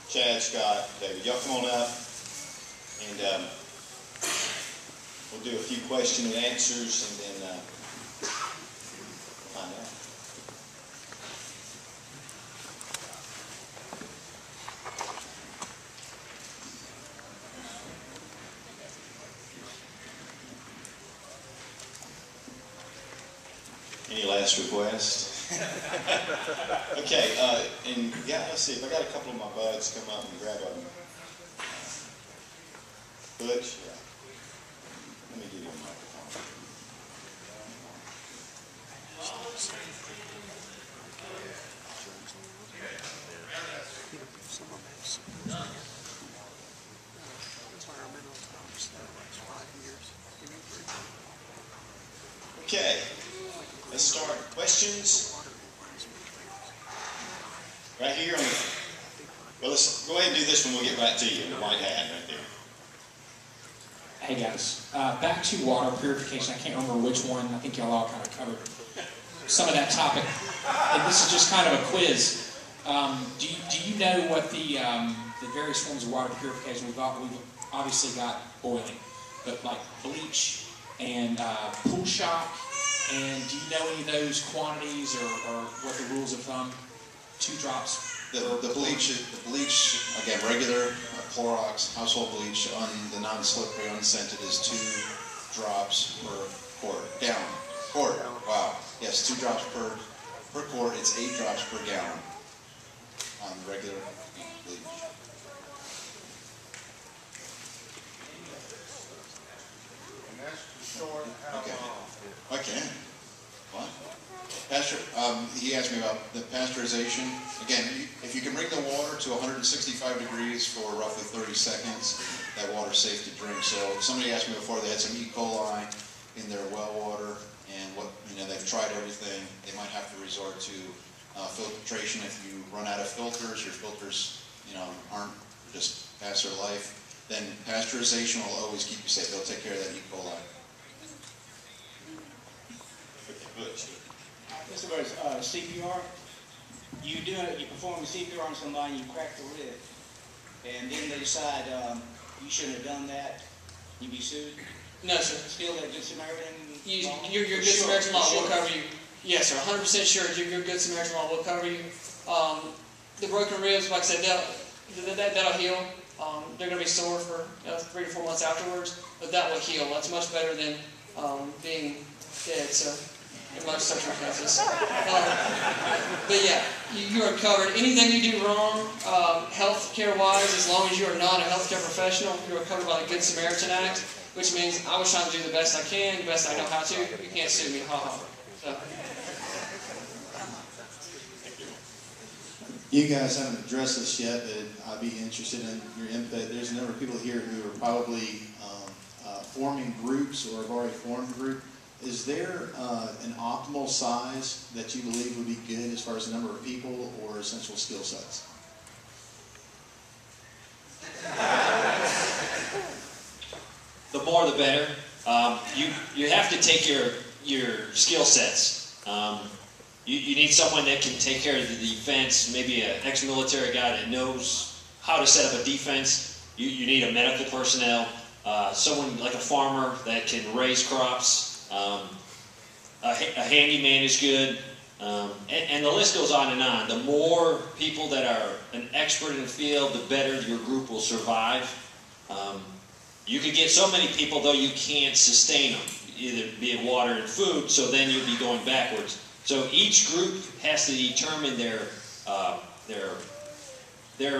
Chad, Scott, David, y'all come on up, and we'll do a few question and answers, and then find out. Any last requests? Okay, and yeah, let's see if I got a couple of my buds come up and grab a Butch. Yeah. Let me give you a microphone. Okay, let's start. Questions? Right here on the, well, let's go ahead and do this one. We'll get back to you. The white hat right there. Hey guys, back to water purification. I can't remember which one. I think y'all all kind of covered some of that topic. And this is just kind of a quiz. Do you know what the various forms of water purification we've obviously got boiling, but like bleach and pool shock, and do you know any of those quantities or what the rules of thumb? 2 drops. The bleach, again, regular Clorox household bleach on the non-slippery, unscented is 2 drops per quart. Quart. Wow. Yes, 2 drops per quart. It's 8 drops per gallon on the regular bleach. And that's to short how long? Okay. What? Pastor, he asked me about the pasteurization. Again, if you can bring the water to 165 degrees for roughly 30 seconds, that water's safe to drink. So somebody asked me before they had some E. coli in their well water, and they've tried everything. They might have to resort to filtration. If you run out of filters, your filters, aren't just past their life, then pasteurization will always keep you safe. They'll take care of that E. coli. Mr. Burns, CPR, you perform CPR on somebody, you crack the rib, and then they decide you shouldn't have done that, you be sued? No, sir. Still that Good Samaritan law? Your Good Samaritan law will cover you. Yes, sir. 100% sure your Good Samaritan law will cover you. The broken ribs, like I said, that'll heal. They're going to be sore for 3 to 4 months afterwards, but that will heal. That's much better than being dead. So. In most circumstances. But yeah, you are covered. Anything you do wrong, health care-wise, as long as you are not a healthcare professional, you are covered by the Good Samaritan Act, which means I was trying to do the best I can, the best I know how to. You can't sue me, ha-ha. So. You guys haven't addressed this yet, but I'd be interested in your input. There's a number of people here who are probably forming groups or have already formed a group. Is there an optimal size that you believe would be good as far as the number of people or essential skill sets? The more the better. You have to take your skill sets. You need someone that can take care of the defense, maybe an ex-military guy that knows how to set up a defense. You need a medical personnel, someone like a farmer that can raise crops. A handyman is good, and the list goes on and on. The more people that are an expert in the field, the better your group will survive. You could get so many people, though, you can't sustain them, either be it water and food, so then you'll be going backwards. So each group has to determine their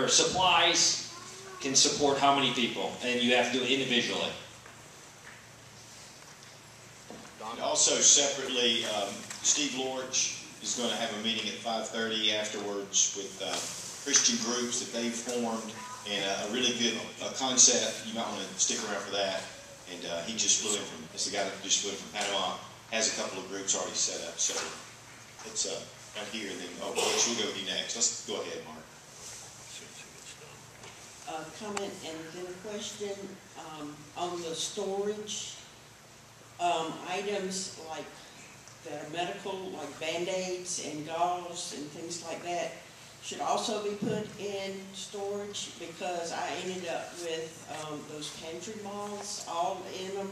supplies can support how many people, and you have to do it individually. Also, separately, Steve Lorch is going to have a meeting at 5:30 afterwards with Christian groups that they've formed, and a really good concept. You might want to stick around for that. And he just flew in from, it's the guy that just flew in from Panama, has a couple of groups already set up. So it's right here, and then, oh, Lorch, we'll go with you next. Let's go ahead, Mark. Comment and then a question on the storage. Items like that are medical, like Band-Aids and gauze and things like that, should also be put in storage storage because I ended up with those pantry malls all in them,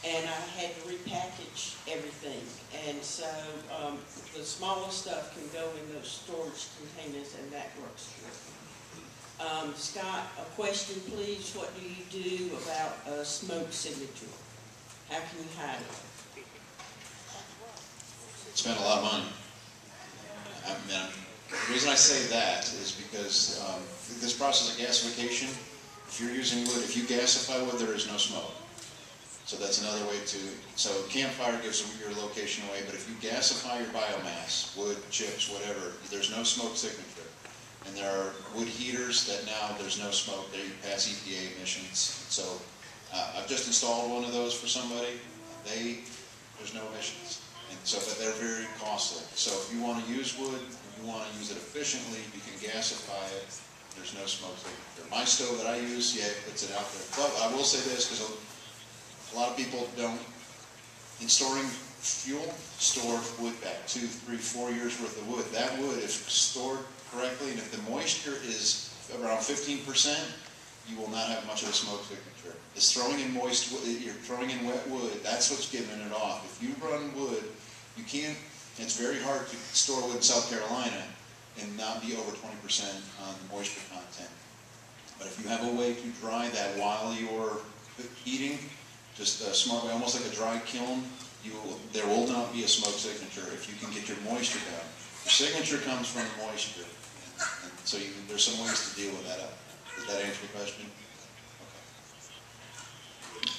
and I had to repackage everything. And so the smaller stuff can go in those storage containers, and that works good. Scott, a question please. What do you do about a smoke signature? How can you hide it? Spend a lot of money. I mean, the reason I say that is because this process of gasification, if you're using wood, if you gasify wood, there is no smoke. So that's another way to, so campfire gives your location away, but if you gasify your biomass, wood, chips, whatever, there's no smoke signature. And there are wood heaters that now there's no smoke, they pass EPA emissions. So I've just installed one of those for somebody, there's no emissions. And so, but they're very costly. So if you want to use wood, if you want to use it efficiently, you can gasify it. There's no smoke signature. My stove that I use, yeah, it puts it out there. But I will say this, because a lot of people don't, in storing fuel, store wood back 2, 3, 4 years worth of wood. That wood, if stored correctly, and if the moisture is around 15%, you will not have much of a smoke signature. It's throwing in moist wood, you're throwing in wet wood, that's what's giving it off. If you run wood, you can't, it's very hard to store wood in South Carolina and not be over 20% on the moisture content. But if you have a way to dry that while you're heating, just a smart way, almost like a dry kiln, there will not be a smoke signature if you can get your moisture down. Your signature comes from the moisture. And so there's some ways to deal with that. Does that answer your question? Okay.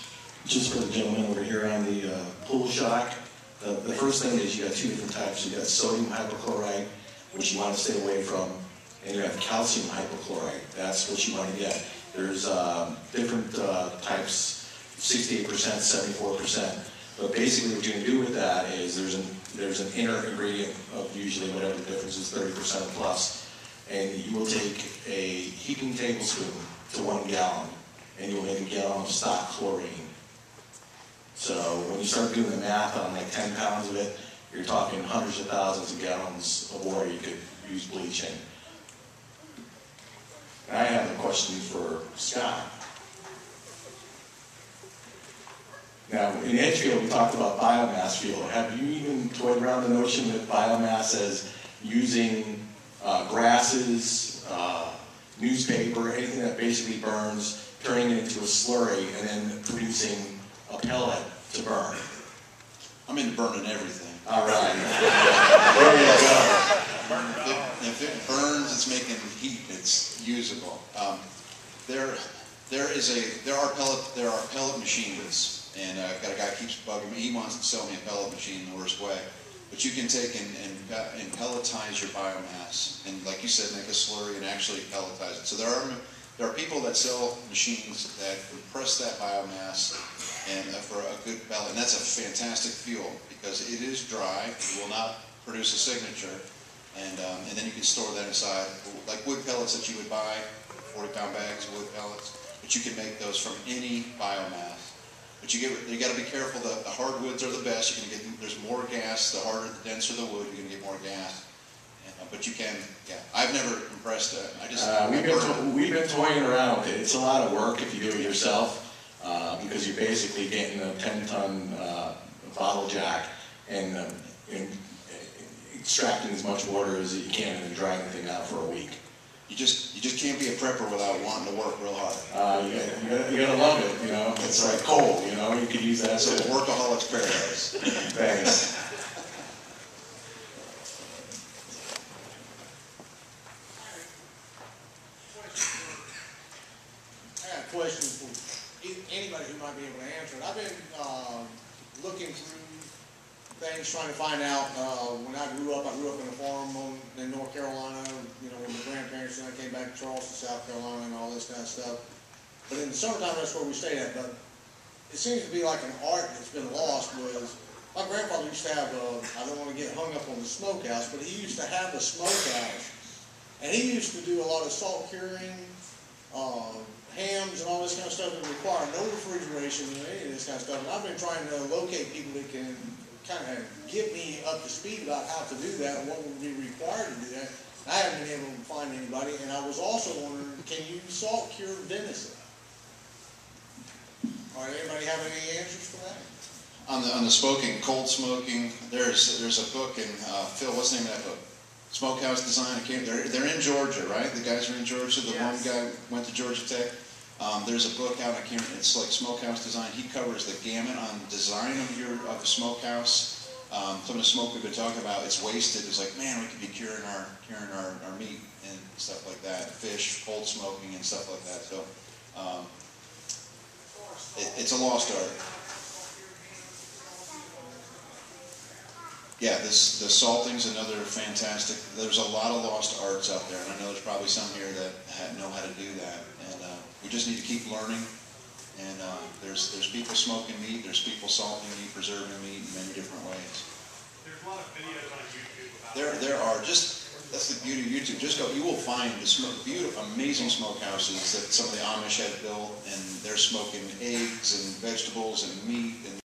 Just for the gentleman over here on the pool shock, the first thing is you got 2 different types. You got sodium hypochlorite, which you want to stay away from, and you have calcium hypochlorite. That's what you want to get. There's different types, 68%, 74%. But basically what you can do with that is there's an inner ingredient of usually whatever the difference is, 30% plus, and you will take a heaping tablespoon to 1 gallon, and you'll make a gallon of stock chlorine. So when you start doing the math on like 10 pounds of it, you're talking hundreds of thousands of gallons of water you could use bleaching. And I have a question for Scott. Now, in Edgefield, we talked about biomass fuel. Have you even toyed around the notion that biomass as using grasses, newspaper, anything that basically burns, turning it into a slurry, and then producing a pellet to burn? I'm into burning everything. All right. There you go. If it burns, it's making heat. It's usable. There are pellet machines. And I've got a guy who keeps bugging me. He wants to sell me a pellet machine in the worst way. But you can take and pelletize your biomass, and like you said, make a slurry and actually pelletize it. So there are people that sell machines that compress that biomass and for a good pellet, and that's a fantastic fuel because it is dry. It will not produce a signature, and then you can store that inside like wood pellets that you would buy, 40-pound bags of wood pellets. But you can make those from any biomass. But you got to be careful. The hardwoods are the best. You're going to get, there's more gas. The harder, the denser the wood, you're going to get more gas. But you can, yeah. I've never compressed it. We've been toying around with it. It's a lot of work if you do it yourself because you're basically getting a 10-ton bottle jack and extracting as much water as you can and drying the thing out for a week. You just can't be a prepper without wanting to work real hard. You gotta love it, you know. It's like coal, you know. You could use that. So workaholic's paradise. Thanks. I got a question for anybody who might be able to answer it. I've been looking through things, trying to find out, when I grew up in a farm in North Carolina, you know, when my grandparents and I came back to Charleston, South Carolina and all this kind of stuff. But in the summertime, that's where we stayed at. But it seems to be like an art that's been lost was, my grandfather used to have I don't want to get hung up on the smokehouse, but he used to have a smokehouse. And he used to do a lot of salt curing, hams and all this kind of stuff that require no refrigeration and any of this kind of stuff. And I've been trying to locate people that can kind of get me up to speed about how to do that and what would be required to do that. I haven't been able to find anybody, and I was also wondering, can you salt cure venison? All right, anybody have any answers for that? On the smoking, cold smoking, there's a book, and Phil, what's the name of that book? Smokehouse Design. They're in Georgia, right? The guys are in Georgia. The one guy went to Georgia Tech. There's a book out. It's like Smokehouse Design. He covers the gamut on design of the smokehouse. Some of the smoke we've been talking about, it's wasted. It's like, man, we could be curing our meat and stuff like that, fish, cold smoking, and stuff like that. So it's a lost art. Yeah, the salting's another fantastic. There's a lot of lost arts out there, and I know there's probably some here that know how to do that. And we just need to keep learning. And there's people smoking meat, there's people salting meat, preserving meat in many different ways. There's a lot of videos on YouTube about There are that's the beauty of YouTube. Just go, you will find the beautiful, amazing smokehouses that some of the Amish have built, and they're smoking eggs and vegetables and meat